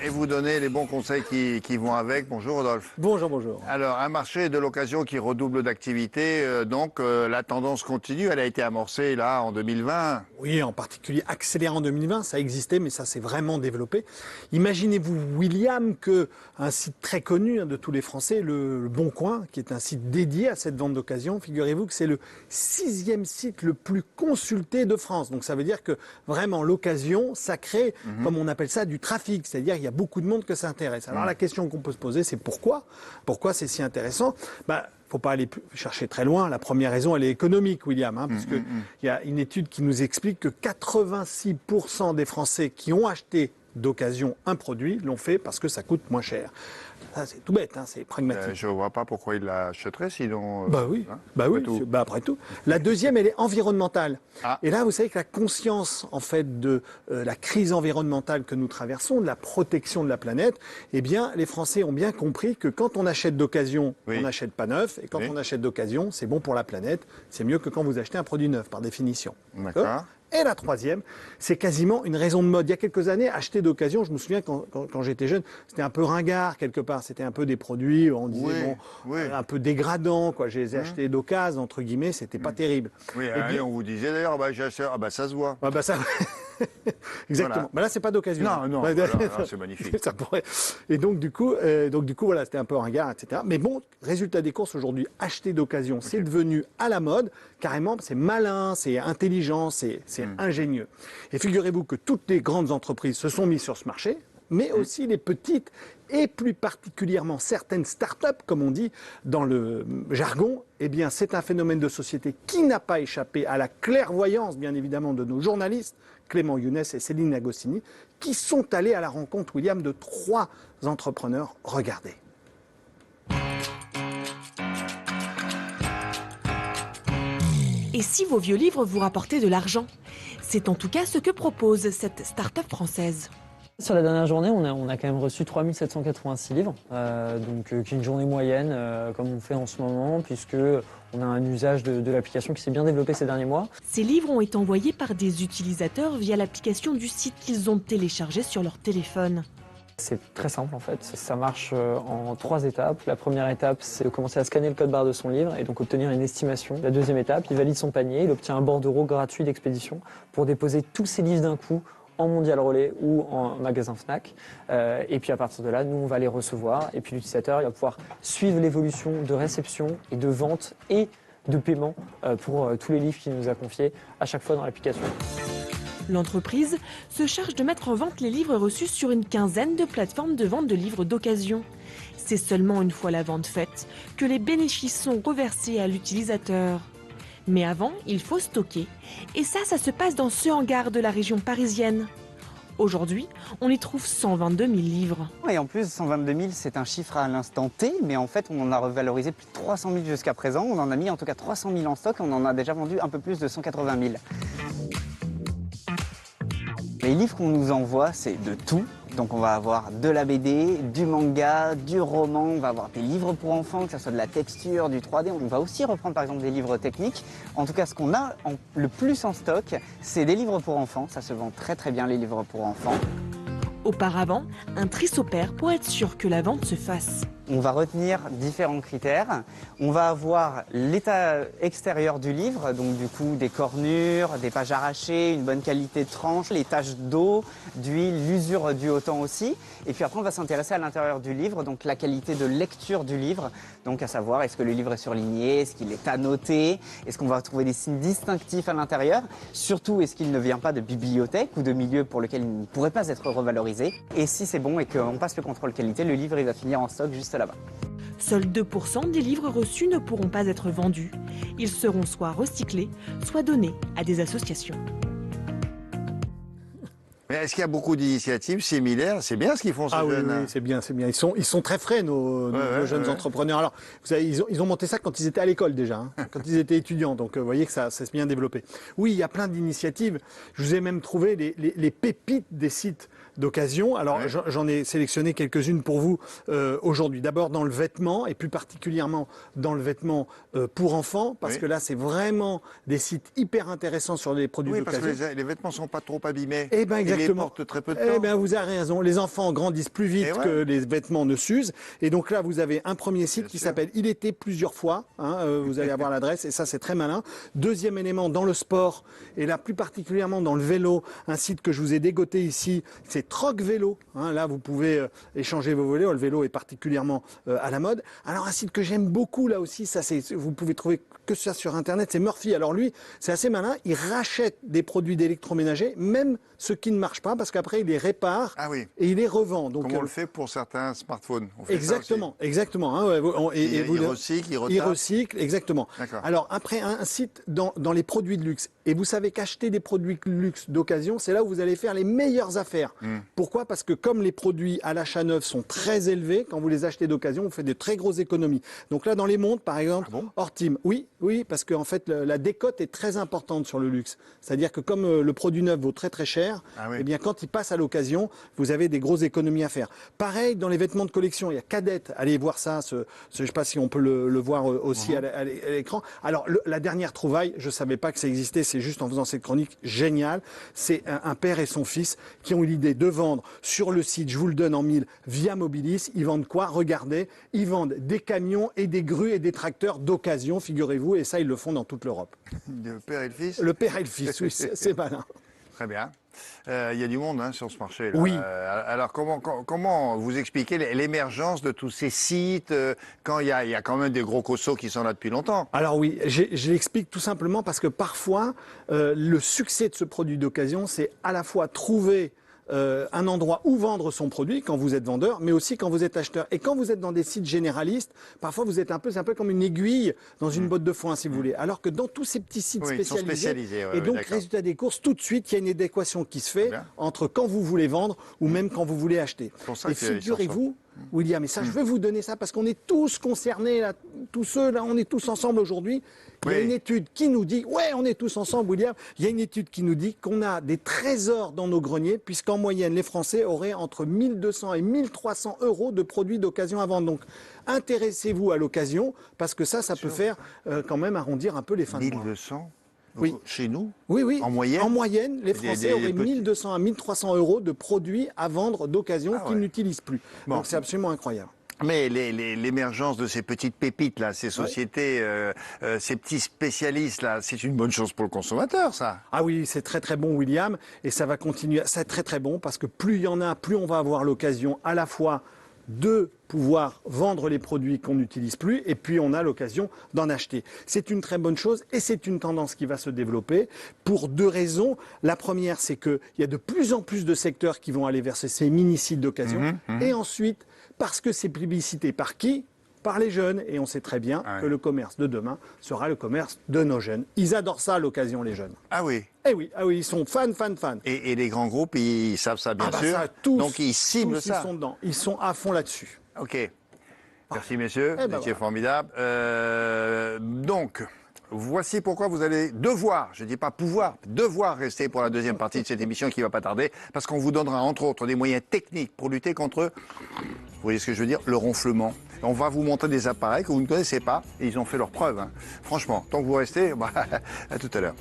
Et vous donnez les bons conseils qui vont avec. Bonjour Rodolphe. Bonjour, bonjour. Alors, un marché de l'occasion qui redouble d'activité, la tendance continue, elle a été amorcée là en 2020. Oui, en particulier accéléré en 2020, ça existait, mais ça s'est vraiment développé. Imaginez-vous, William, qu'un site très connu de tous les Français, le Bon Coin, qui est un site dédié à cette vente d'occasion, figurez-vous que c'est le 6e site le plus consulté de France. Donc ça veut dire que vraiment l'occasion, ça crée, comme on appelle ça, du trafic, c'est-à-dire il y a beaucoup de monde que ça intéresse. Alors la question qu'on peut se poser, c'est pourquoi ? Pourquoi c'est si intéressant ? Faut pas aller chercher très loin. La première raison, elle est économique, William, parce que il y a une étude qui nous explique que 86% des Français qui ont acheté d'occasion un produit l'ont fait parce que ça coûte moins cher. Ça, c'est tout bête, c'est pragmatique. Je ne vois pas pourquoi il l'achèterait sinon. Après tout. La deuxième, elle est environnementale. Ah. Et là, vous savez que la conscience, en fait, de la crise environnementale que nous traversons, de la protection de la planète, eh bien, les Français ont bien compris que quand on achète d'occasion, on n'achète pas neuf, et quand on achète d'occasion, c'est bon pour la planète. C'est mieux que quand vous achetez un produit neuf, par définition. D'accord. Et la troisième, c'est quasiment une raison de mode. Il y a quelques années, acheter d'occasion, je me souviens quand j'étais jeune, c'était un peu ringard quelque part. C'était un peu des produits, on disait un peu dégradants, quoi. Je les ai achetés d'occasion, entre guillemets, c'était pas terrible. Oui, on vous disait d'ailleurs, ça se voit. Ça... Exactement. Voilà. Là, c'est pas d'occasion. Non, c'est magnifique. Ça pourrait... Et donc du coup, voilà, c'était un peu ringard, etc. Mais bon, résultat des courses aujourd'hui, acheter d'occasion, c'est devenu à la mode. Carrément, c'est malin, c'est intelligent, c'est ingénieux. Et figurez-vous que toutes les grandes entreprises se sont mises sur ce marché, mais aussi les petites et plus particulièrement certaines start-up, comme on dit dans le jargon. Eh bien, c'est un phénomène de société qui n'a pas échappé à la clairvoyance, bien évidemment, de nos journalistes, Clément Younes et Céline Agostini, qui sont allés à la rencontre, William, de 3 entrepreneurs. Regardez. Et si vos vieux livres vous rapportaient de l'argent ? C'est en tout cas ce que propose cette start-up française. Sur la dernière journée, on a quand même reçu 3786 livres, qui est une journée moyenne, comme on fait en ce moment, puisque on a un usage de l'application qui s'est bien développé ces derniers mois. Ces livres ont été envoyés par des utilisateurs via l'application du site qu'ils ont téléchargé sur leur téléphone. C'est très simple en fait, ça marche en 3 étapes. La première étape, c'est de commencer à scanner le code barre de son livre et donc obtenir une estimation. La deuxième étape, il valide son panier, il obtient un bordereau gratuit d'expédition pour déposer tous ses livres d'un coup en Mondial Relais ou en magasin Fnac. Et puis à partir de là, nous on va les recevoir et puis l'utilisateur il va pouvoir suivre l'évolution de réception et de vente et de paiement pour tous les livres qu'il nous a confiés à chaque fois dans l'application. L'entreprise se charge de mettre en vente les livres reçus sur une quinzaine de plateformes de vente de livres d'occasion. C'est seulement une fois la vente faite que les bénéfices sont reversés à l'utilisateur. Mais avant, il faut stocker. Et ça se passe dans ce hangar de la région parisienne. Aujourd'hui, on y trouve 122 000 livres. Et en plus, 122 000, c'est un chiffre à l'instant T, mais en fait, on en a revalorisé plus de 300 000 jusqu'à présent. On en a mis en tout cas 300 000 en stock et on en a déjà vendu un peu plus de 180 000. Les livres qu'on nous envoie, c'est de tout. Donc on va avoir de la BD, du manga, du roman, on va avoir des livres pour enfants, que ce soit de la texture, du 3D. On va aussi reprendre par exemple des livres techniques. En tout cas, ce qu'on a le plus en stock, c'est des livres pour enfants. Ça se vend très très bien les livres pour enfants. Auparavant, un tri s'opère pour être sûr que la vente se fasse. On va retenir différents critères. On va avoir l'état extérieur du livre, donc du coup des cornures, des pages arrachées, une bonne qualité de tranche, les taches d'eau, d'huile, l'usure due au temps aussi. Et puis après on va s'intéresser à l'intérieur du livre, donc la qualité de lecture du livre, donc à savoir est-ce que le livre est surligné, est-ce qu'il est annoté, est-ce qu'on va trouver des signes distinctifs à l'intérieur, surtout est-ce qu'il ne vient pas de bibliothèque ou de milieu pour lequel il ne pourrait pas être revalorisé. Et si c'est bon et qu'on passe le contrôle qualité, le livre il va finir en stock juste là-bas. Seuls 2% des livres reçus ne pourront pas être vendus. Ils seront soit recyclés, soit donnés à des associations. Mais est-ce qu'il y a beaucoup d'initiatives similaires? C'est bien ce qu'ils font, ces Ah oui, jeunes. oui, c'est bien, c'est bien. Ils sont très frais, nos jeunes entrepreneurs. Alors, vous savez, ils ont monté ça quand ils étaient à l'école déjà, hein, quand ils étaient étudiants. Donc, vous voyez que ça s'est bien développé. Oui, il y a plein d'initiatives. Je vous ai même trouvé les pépites des sites d'occasion. Alors, j'en ai sélectionné quelques-unes pour vous aujourd'hui. D'abord dans le vêtement, et plus particulièrement dans le vêtement pour enfants, parce que là, c'est vraiment des sites hyper intéressants sur les produits Oui, parce d'occasion. que les vêtements ne sont pas trop abîmés. Eh ben exactement. Ils les portent très peu de temps. Eh ben vous avez raison. Les enfants grandissent plus vite que les vêtements ne s'usent. Et donc là, vous avez un premier site qui s'appelle Il était plusieurs fois. Vous allez avoir l'adresse et ça, c'est très malin. Deuxième élément, dans le sport et là plus particulièrement dans le vélo, un site que je vous ai dégoté ici, c'est Troc Vélo. Là, vous pouvez échanger vos vélos. Le vélo est particulièrement à la mode. Alors un site que j'aime beaucoup là aussi, ça c'est, vous pouvez trouver que ça sur Internet, c'est Murphy. Alors lui, c'est assez malin. Il rachète des produits d'électroménager, même ceux qui ne marchent pas, parce qu'après il les répare et il les revend. Donc comme on le fait pour certains smartphones. On fait exactement, exactement. Il recycle, exactement. Alors après un site dans les produits de luxe, et vous savez qu'acheter des produits de luxe d'occasion, c'est là où vous allez faire les meilleures affaires. Pourquoi? Parce que comme les produits à l'achat neuf sont très élevés, quand vous les achetez d'occasion, vous faites de très grosses économies. Donc là, dans les montres, par exemple, Hortim, oui, parce qu'en fait, la décote est très importante sur le luxe. C'est-à-dire que comme le produit neuf vaut très très cher, eh bien quand il passe à l'occasion, vous avez des grosses économies à faire. Pareil, dans les vêtements de collection, il y a Cadette. Allez voir ça, je ne sais pas si on peut le voir aussi à l'écran. Alors, la dernière trouvaille, je ne savais pas que ça existait, c'est juste en faisant cette chronique géniale. C'est un père et son fils qui ont eu l'idée de vendre sur le site, je vous le donne en mille, via Mobilis. Ils vendent quoi? Regardez, ils vendent des camions et des grues et des tracteurs d'occasion, figurez-vous, et ça, ils le font dans toute l'Europe. Le père et le fils? Le père et le fils, oui, c'est malin. Très bien. Il y a du monde sur ce marché. Là. Oui. Alors comment vous expliquez l'émergence de tous ces sites quand il y a quand même des gros cossos qui sont là depuis longtemps? Alors oui, je l'explique tout simplement parce que parfois, le succès de ce produit d'occasion, c'est à la fois trouver un endroit où vendre son produit quand vous êtes vendeur, mais aussi quand vous êtes acheteur. Et quand vous êtes dans des sites généralistes, parfois vous êtes c'est un peu comme une aiguille dans une botte de foin, si vous voulez. Alors que dans tous ces petits sites spécialisés, et donc résultat des courses, tout de suite, il y a une adéquation qui se fait entre quand vous voulez vendre ou même quand vous voulez acheter. Et figurez-vous, William, et ça, je veux vous donner ça parce qu'on est tous concernés, là, tous ceux, là, on est tous ensemble aujourd'hui. Il y a une étude qui nous dit, on est tous ensemble, William, il y a une étude qui nous dit qu'on a des trésors dans nos greniers, puisqu'en moyenne, les Français auraient entre 1200 et 1300 euros de produits d'occasion à vendre. Donc, intéressez-vous à l'occasion, parce que ça peut faire quand même arrondir un peu les fins de mois. 1200 Oui. Chez nous? Oui. En moyenne? En moyenne, les Français auraient 1200 à 1300 euros de produits à vendre d'occasion qu'ils n'utilisent plus. Donc c'est absolument incroyable. Mais l'émergence de ces petites pépites, là, ces sociétés, ces petits spécialistes, là, c'est une bonne chose pour le consommateur, ça. Ah oui, c'est très très bon, William, et ça va continuer. C'est très très bon parce que plus il y en a, plus on va avoir l'occasion à la fois de pouvoir vendre les produits qu'on n'utilise plus et puis on a l'occasion d'en acheter. C'est une très bonne chose et c'est une tendance qui va se développer pour deux raisons. La première, c'est qu'il y a de plus en plus de secteurs qui vont aller vers ces mini-sites d'occasion et ensuite, parce que c'est publicité par qui? Par les jeunes. Et on sait très bien que le commerce de demain sera le commerce de nos jeunes. Ils adorent ça, l'occasion, les jeunes. Ah oui? Eh oui, ils sont fans. Et les grands groupes, ils savent ça, bien sûr. Ça, tous, donc ils ciblent ça. Ils sont dedans. Ils sont à fond là-dessus. Ok. Merci, messieurs. Vous étiez formidable. Donc, voici pourquoi vous allez devoir, je ne dis pas pouvoir, devoir rester pour la deuxième partie de cette émission qui ne va pas tarder, parce qu'on vous donnera entre autres des moyens techniques pour lutter contre, vous voyez ce que je veux dire, le ronflement. On va vous montrer des appareils que vous ne connaissez pas et ils ont fait leurs preuves. Franchement, tant que vous restez, à tout à l'heure.